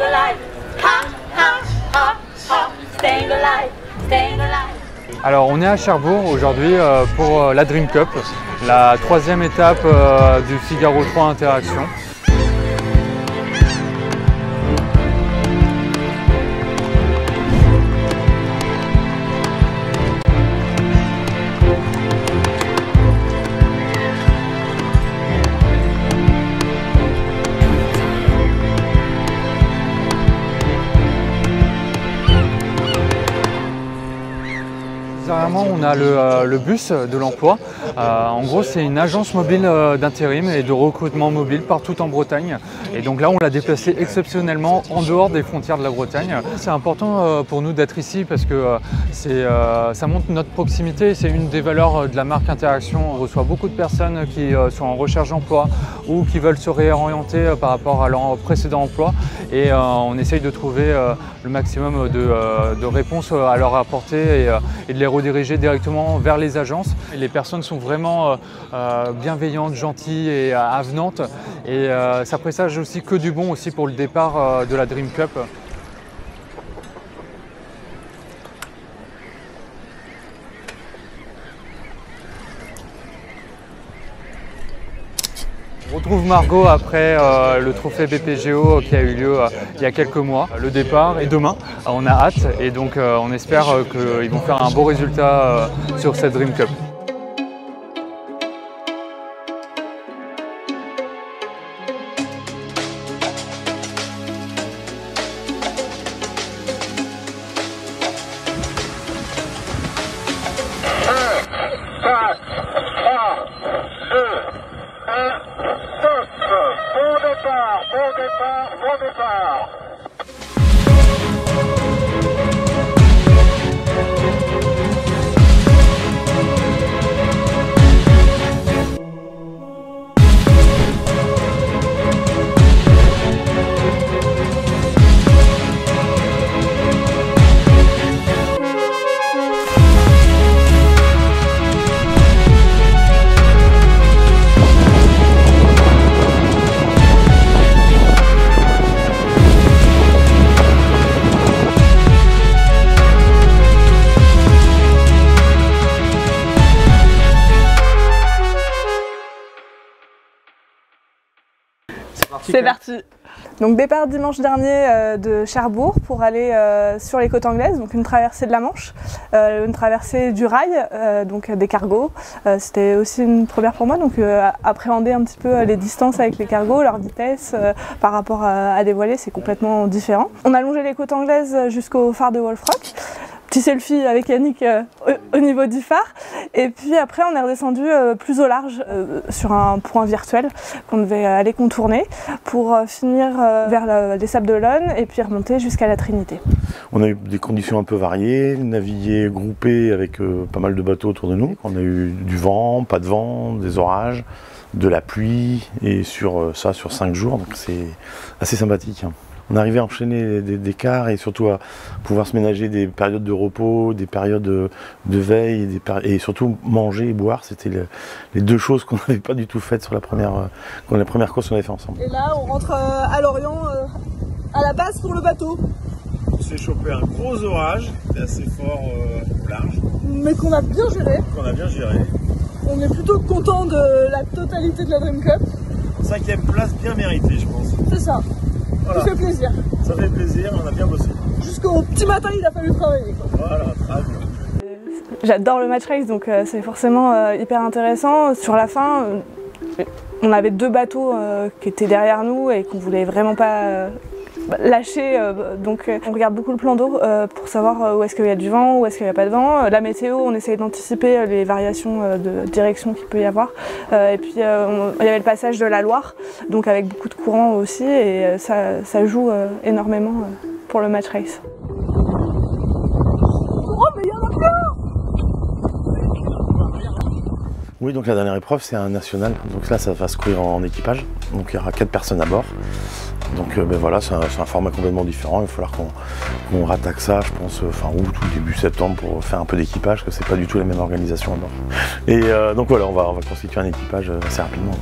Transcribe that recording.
alive. Ha, ha, ha, ha. Staying alive, staying alive. Alors on est à Cherbourg aujourd'hui pour la Dream Cup, la troisième étape du Figaro 3 Interaction. Dernièrement, on a le bus de l'emploi. En gros, c'est une agence mobile d'intérim et de recrutement mobile partout en Bretagne. Et donc là, on l'a déplacé exceptionnellement en dehors des frontières de la Bretagne. C'est important pour nous d'être ici parce que ça montre notre proximité. C'est une des valeurs de la marque Interaction. On reçoit beaucoup de personnes qui sont en recherche d'emploi ou qui veulent se réorienter par rapport à leur précédent emploi. Et on essaye de trouver le maximum de réponses à leur apporter et de les rediriger directement vers les agences. Les personnes sont vraiment bienveillantes, gentilles et avenantes et ça présage aussi que du bon aussi pour le départ de la Dream Cup. On retrouve Margot après le trophée BPGO qui a eu lieu il y a quelques mois. Le départ est demain, on a hâte et donc on espère qu'ils vont faire un beau résultat sur cette Dream Cup. Bon départ. C'est parti. Donc départ dimanche dernier de Cherbourg pour aller sur les côtes anglaises, donc une traversée de la Manche, une traversée du rail, donc des cargos. C'était aussi une première pour moi, donc appréhender un petit peu les distances avec les cargos, leur vitesse par rapport à des voiliers, c'est complètement différent. On a longé les côtes anglaises jusqu'au phare de Wolfrock. Petit selfie avec Yannick au niveau du phare et puis après on est redescendu plus au large sur un point virtuel qu'on devait aller contourner pour finir vers les Sables d'Olonne et puis remonter jusqu'à la Trinité. On a eu des conditions un peu variées, naviguer groupé avec pas mal de bateaux autour de nous. On a eu du vent, pas de vent, des orages, de la pluie et sur 5 jours, donc c'est assez sympathique. On arrivait à enchaîner des quarts et surtout à pouvoir se ménager des périodes de repos, des périodes de veille et surtout manger et boire. C'était les deux choses qu'on n'avait pas du tout faites sur la première course qu'on avait fait ensemble. Et là on rentre à Lorient à la base pour le bateau. On s'est chopé un gros orage, c'était assez fort au large. Mais qu'on a bien géré. On est plutôt content de la totalité de la Dream Cup. 5e place bien méritée je pense. C'est ça. Voilà. Ça fait plaisir. Ça fait plaisir, on a bien bossé. Jusqu'au petit matin, il a fallu travailler. Voilà, très bien. J'adore le match race, donc c'est forcément hyper intéressant. Sur la fin, on avait 2 bateaux qui étaient derrière nous et qu'on voulait vraiment pas lâcher. Donc on regarde beaucoup le plan d'eau pour savoir où est-ce qu'il y a du vent, où est-ce qu'il n'y a pas de vent. La météo, on essaye d'anticiper les variations de direction qu'il peut y avoir. Et puis il y avait le passage de la Loire, donc avec beaucoup de courant aussi, et ça joue énormément pour le match race. Oh mais il y en a plein! Oui, donc la dernière épreuve c'est un national, donc là ça va se courir en équipage, donc il y aura 4 personnes à bord. Donc ben voilà, c'est un format complètement différent, il va falloir qu'on rattaque ça, je pense, fin août ou début septembre pour faire un peu d'équipage, parce que c'est pas du tout la même organisation à bord. Et donc voilà, on va constituer un équipage assez rapidement.